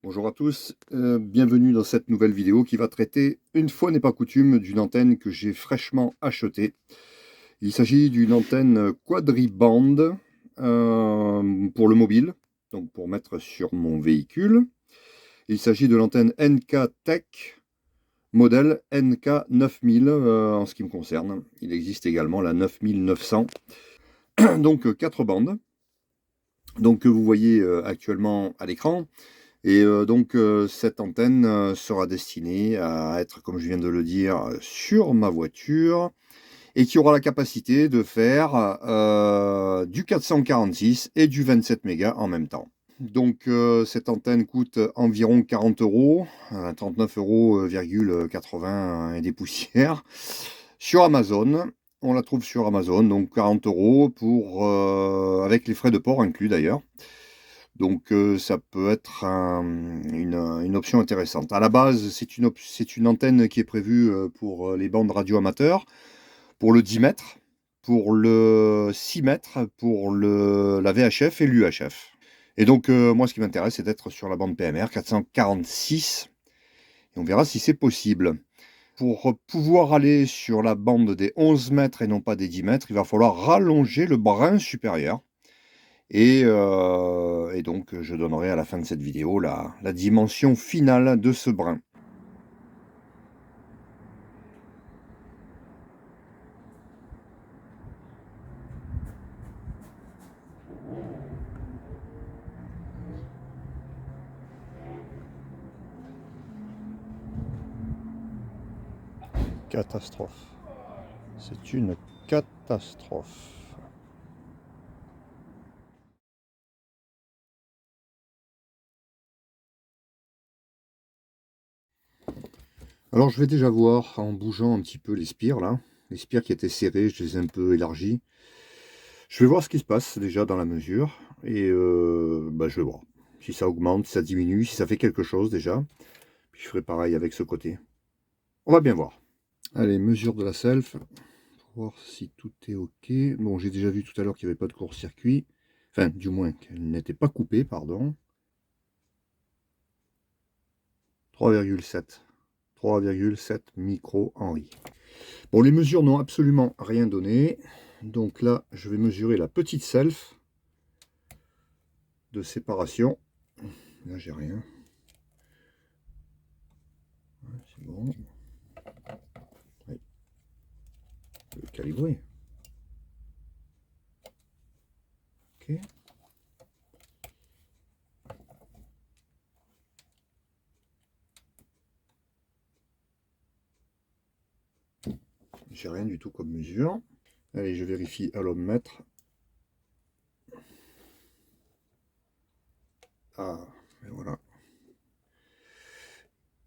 Bonjour à tous, bienvenue dans cette nouvelle vidéo qui va traiter, une fois n'est pas coutume, d'une antenne que j'ai fraîchement achetée. Il s'agit d'une antenne quadriband pour le mobile, donc pour mettre sur mon véhicule. Il s'agit de l'antenne NK Tech, modèle NK9000 en ce qui me concerne. Il existe également la 9900, donc 4 bandes, donc que vous voyez actuellement à l'écran. Et cette antenne sera destinée à être, comme je viens de le dire, sur ma voiture et qui aura la capacité de faire du 446 et du 27 mégas en même temps. Donc cette antenne coûte environ 40 euros, 39,80 € et des poussières sur Amazon. On la trouve sur Amazon, donc 40 euros pour, avec les frais de port inclus d'ailleurs. Donc ça peut être une option intéressante. À la base, c'est une antenne qui est prévue pour les bandes radio amateurs, pour le 10 mètres, pour le 6 mètres, pour la VHF et l'UHF. Et donc moi, ce qui m'intéresse, c'est d'être sur la bande PMR 446. Et on verra si c'est possible. Pour pouvoir aller sur la bande des 11 mètres et non pas des 10 mètres, il va falloir rallonger le brin supérieur. Et donc, je donnerai à la fin de cette vidéo la dimension finale de ce brin. Catastrophe. C'est une catastrophe. Alors, je vais déjà voir, en bougeant un petit peu les spires, là. Les spires qui étaient serrées, je les ai un peu élargis. Je vais voir ce qui se passe, déjà, dans la mesure. Et je vais voir. Si ça augmente, si ça diminue, si ça fait quelque chose, déjà. Puis je ferai pareil avec ce côté. On va bien voir. Allez, mesure de la self. Voir si tout est ok. Bon, j'ai déjà vu tout à l'heure qu'il n'y avait pas de court-circuit. Enfin, du moins, qu'elle n'était pas coupée, pardon. 3,7. 3,7 micro-Henri. Bon, les mesures n'ont absolument rien donné. Donc là, je vais mesurer la petite self de séparation. Là, j'ai rien. Ouais, c'est bon. Ouais. Je vais le calibrer. Ok. J'ai rien du tout comme mesure. Allez, je vérifie à l'ohmmètre. Ah, et voilà.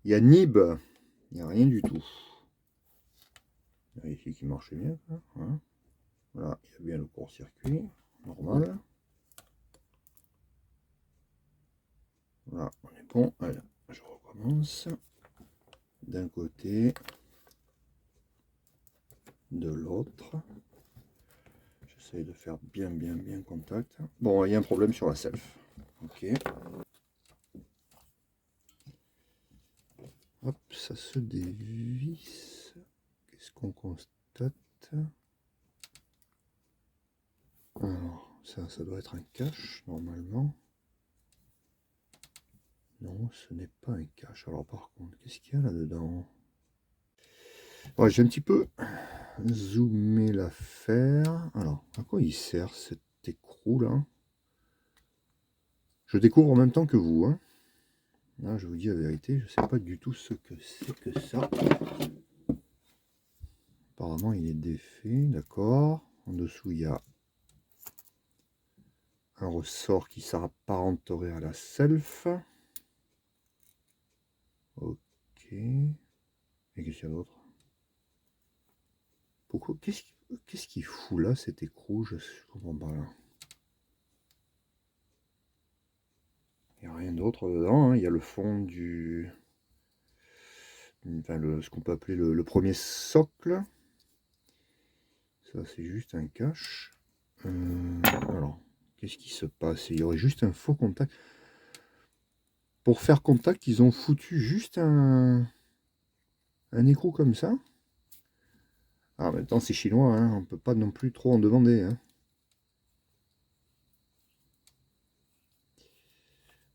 Il y a Nib. Il n'y a rien du tout. Vérifier qu'il marche bien. Hein. Voilà, il y a bien le court-circuit. Normal. Voilà, on est bon. Allez, je recommence. D'un côté. De l'autre. J'essaye de faire bien contact. Bon, il y a un problème sur la self. Ok. Hop, ça se dévisse. Qu'est-ce qu'on constate? Alors, ça doit être un cache, normalement. Non, ce n'est pas un cache. Alors, par contre, qu'est-ce qu'il y a là-dedans? Ouais, j'ai un petit peu zoomé l'affaire. Alors, à quoi il sert cet écrou là? Je découvre en même temps que vous. Hein. Là, je vous dis la vérité, je ne sais pas du tout ce que c'est que ça. Apparemment, il est défait, d'accord. En dessous, il y a un ressort qui s'apparenterait à la self. Ok. Et qu'est-ce qu'il y a d'autre? Pourquoi? Qu'est-ce qu'il fout là, cet écrou? Je comprends pas là. Il n'y a rien d'autre dedans. Hein. Il y a le fond du... Enfin, ce qu'on peut appeler le premier socle. Ça, c'est juste un cache. Euh, alors, qu'est-ce qui se passe? Il y aurait juste un faux contact. Pour faire contact, ils ont foutu juste un écrou comme ça. Alors, en même temps, c'est chinois, hein, on ne peut pas non plus trop en demander. Hein.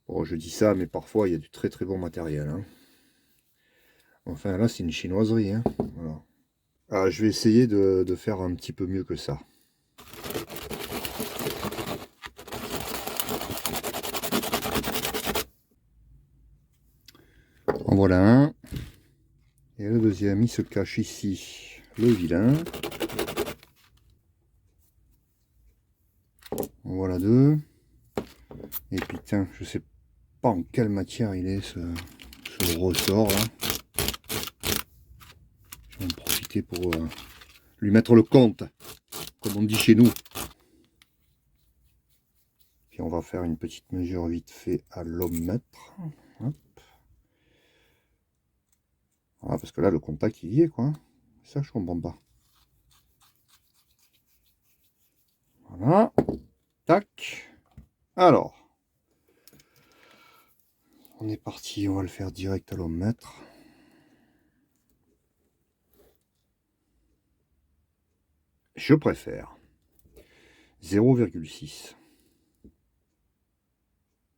Bon, je dis ça, mais parfois, il y a du très très bon matériel. Hein. Enfin, là, c'est une chinoiserie. Hein. Voilà. Ah, je vais essayer de faire un petit peu mieux que ça. En voilà un. Et le deuxième, il se cache ici, le vilain. En voilà deux. Et putain, je sais pas en quelle matière il est ce ressort là. Je vais en profiter pour lui mettre le compte, comme on dit chez nous. Puis on va faire une petite mesure vite fait à l'ohmmètre. Hop. Voilà, parce que là, le contact, il y est, quoi. Ça, je comprends pas. Voilà. Tac. Alors. On est parti, on va le faire direct à l'ohmmètre. Je préfère 0,6.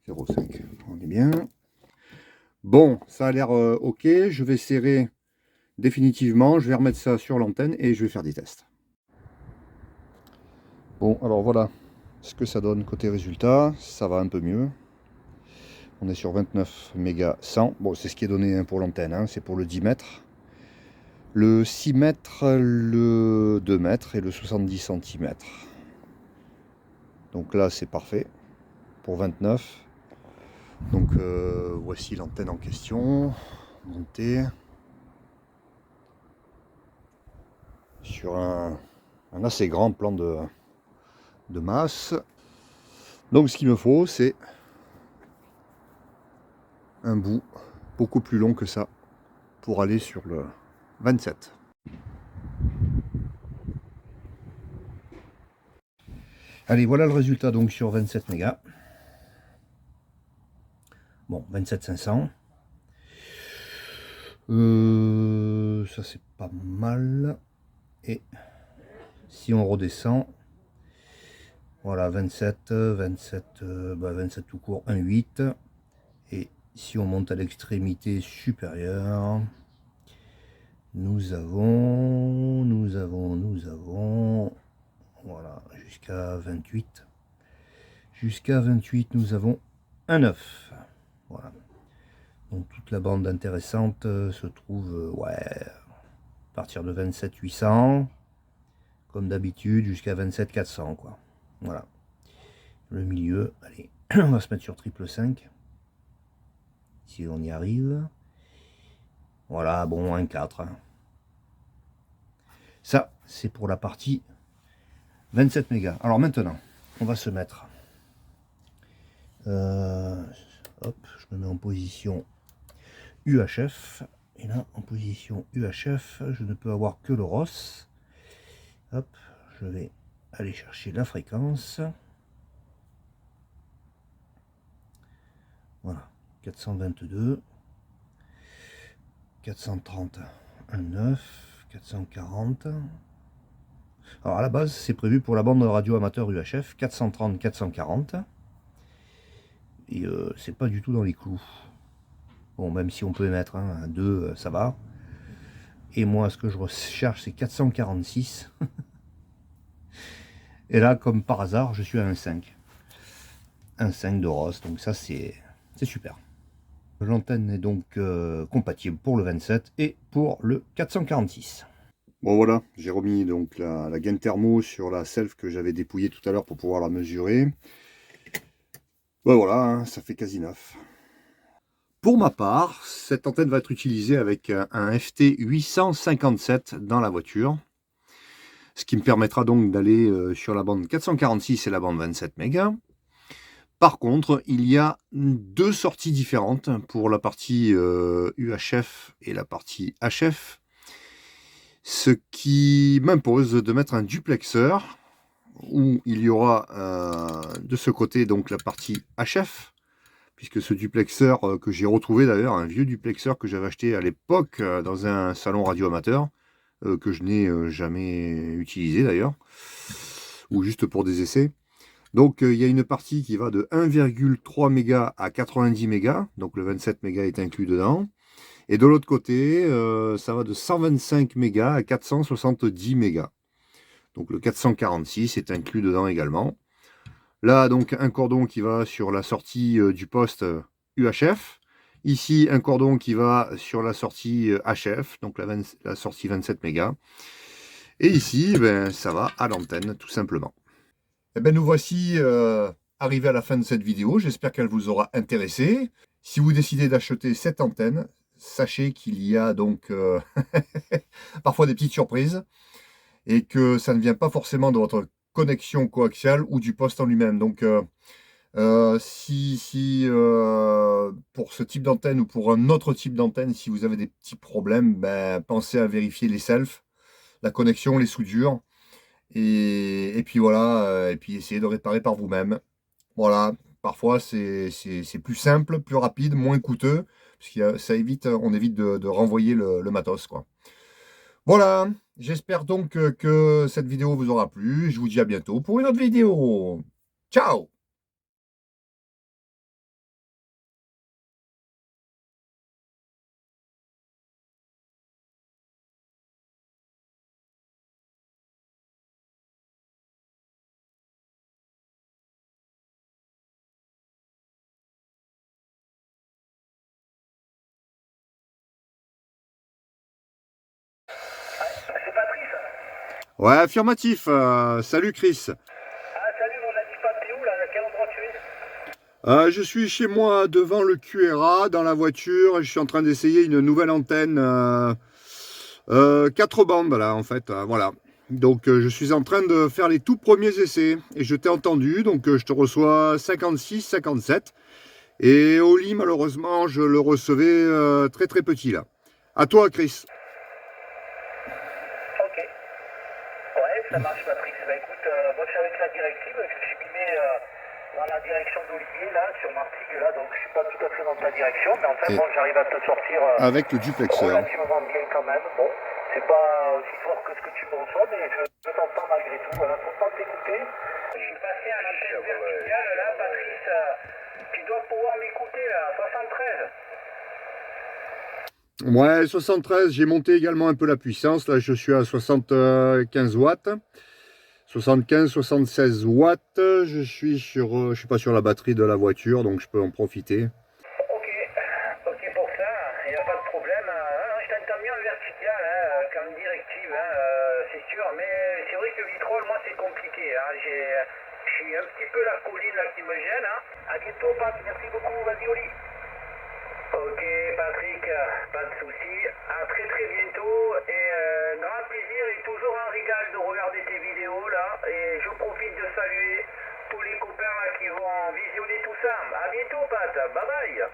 0,5. On est bien. Bon, ça a l'air ok. Je vais serrer définitivement. Je vais remettre ça sur l'antenne et je vais faire des tests. Bon, alors voilà ce que ça donne côté résultat. Ça va un peu mieux. On est sur 29 mégas 100. Bon, c'est ce qui est donné hein, pour l'antenne. Hein. C'est pour le 10 mètres. Le 6 mètres, le 2 mètres et le 70 cm. Donc là, c'est parfait pour 29. Donc voici l'antenne en question. Montée sur un assez grand plan de masse. Donc ce qu'il me faut, c'est un bout beaucoup plus long que ça pour aller sur le 27. Allez, voilà le résultat donc sur 27 mégas. Bon, 27 500. Ça c'est pas mal. Et si on redescend, voilà 27, 27 tout court, 1,8. Et si on monte à l'extrémité supérieure, nous avons, voilà, jusqu'à 28. Jusqu'à 28, nous avons un 9. Voilà. Donc toute la bande intéressante se trouve, ouais, à partir de 27 800, comme d'habitude, jusqu'à 27 400, quoi. Voilà. Le milieu, allez, on va se mettre sur triple 5. Si on y arrive. Voilà, bon, un 4. Ça, c'est pour la partie 27 mégas. Alors maintenant, on va se mettre... hop, je me mets en position UHF. Et là, en position UHF, je ne peux avoir que le ROS. Hop, je vais aller chercher la fréquence. Voilà, 422, 430, 1,9, 440. Alors à la base, c'est prévu pour la bande radio amateur UHF, 430, 440. Et c'est pas du tout dans les clous. Bon, même si on peut émettre un 2, ça va. Et moi, ce que je recherche, c'est 446. Et là, comme par hasard, je suis à 1,5. 1,5 de ROS, donc ça, c'est super. L'antenne est donc compatible pour le 27 et pour le 446. Bon voilà, j'ai remis donc la gaine thermo sur la self que j'avais dépouillée tout à l'heure pour pouvoir la mesurer. Ben voilà, hein, ça fait quasi neuf. Pour ma part, cette antenne va être utilisée avec un FT 857 dans la voiture. Ce qui me permettra donc d'aller sur la bande 446 et la bande 27 mégas. Par contre, il y a deux sorties différentes pour la partie UHF et la partie HF. Ce qui m'impose de mettre un duplexeur où il y aura de ce côté donc la partie HF, puisque ce duplexeur que j'ai retrouvé d'ailleurs, un vieux duplexeur que j'avais acheté à l'époque dans un salon radio amateur, que je n'ai jamais utilisé d'ailleurs, ou juste pour des essais. Donc il y a une partie qui va de 1,3 mégas à 90 mégas, donc le 27 mégas est inclus dedans. Et de l'autre côté, ça va de 125 mégas à 470 mégas. Donc le 446 est inclus dedans également. Là, donc, un cordon qui va sur la sortie du poste UHF. Ici, un cordon qui va sur la sortie HF, donc la sortie 27 mégas. Et ici, ben, ça va à l'antenne, tout simplement. Et ben, nous voici arrivés à la fin de cette vidéo. J'espère qu'elle vous aura intéressé. Si vous décidez d'acheter cette antenne, sachez qu'il y a donc parfois des petites surprises et que ça ne vient pas forcément de votre connexion coaxiale ou du poste en lui-même. Donc, si pour ce type d'antenne ou pour un autre type d'antenne, si vous avez des petits problèmes, ben, pensez à vérifier les selfs, la connexion, les soudures. Et puis voilà, et puis essayez de réparer par vous-même. Voilà, parfois c'est plus simple, plus rapide, moins coûteux, parce que ça évite, on évite de renvoyer le matos, quoi. Voilà, j'espère donc que cette vidéo vous aura plu. Je vous dis à bientôt pour une autre vidéo. Ciao! C'est Patrice. Ouais, affirmatif. Salut Chris. Ah, salut, mon ami Pat, t'es où là? À quel endroit tu es? Je suis chez moi devant le QRA dans la voiture et je suis en train d'essayer une nouvelle antenne 4 bandes là en fait. Voilà. Donc je suis en train de faire les tout premiers essais et je t'ai entendu, donc je te reçois 56, 57. Et au lit malheureusement je le recevais très très petit là. À toi Chris. Ok. Ouais, ça marche, Patrice. Bah écoute, moi je suis avec la directive, je me suis mis dans la direction d'Olivier là, sur Martigues là, donc je suis pas tout à fait dans ta direction, mais enfin Et bon, j'arrive à te sortir avec le duplexeur. relativement bien quand même. Bon, c'est pas aussi fort que ce que tu me reçois, mais je t'entends malgré tout. Voilà, content de t'écouter. Je suis passé à l'antenne verticale là, Patrice. Tu dois pouvoir m'écouter là, 73. Ouais, 73, j'ai monté également un peu la puissance. Là, je suis à 75 watts. 75, 76 watts. Je suis pas sur la batterie de la voiture, donc je peux en profiter. Ok, ok pour ça, il n'y a pas de problème. Je t'entends mieux en vertical, hein, comme directive, hein, c'est sûr. Mais c'est vrai que le vitrol, moi, c'est compliqué. Hein. Je suis un petit peu la colline là qui me gêne. Hein. À bientôt, Pat. Merci beaucoup. Vas-y, Oli. Ok, Patrick, pas de souci. À très très bientôt. Et grand plaisir et toujours un régal de regarder tes vidéos là. Et je profite de saluer tous les copains là, qui vont visionner tout ça. À bientôt, Pat. Bye bye.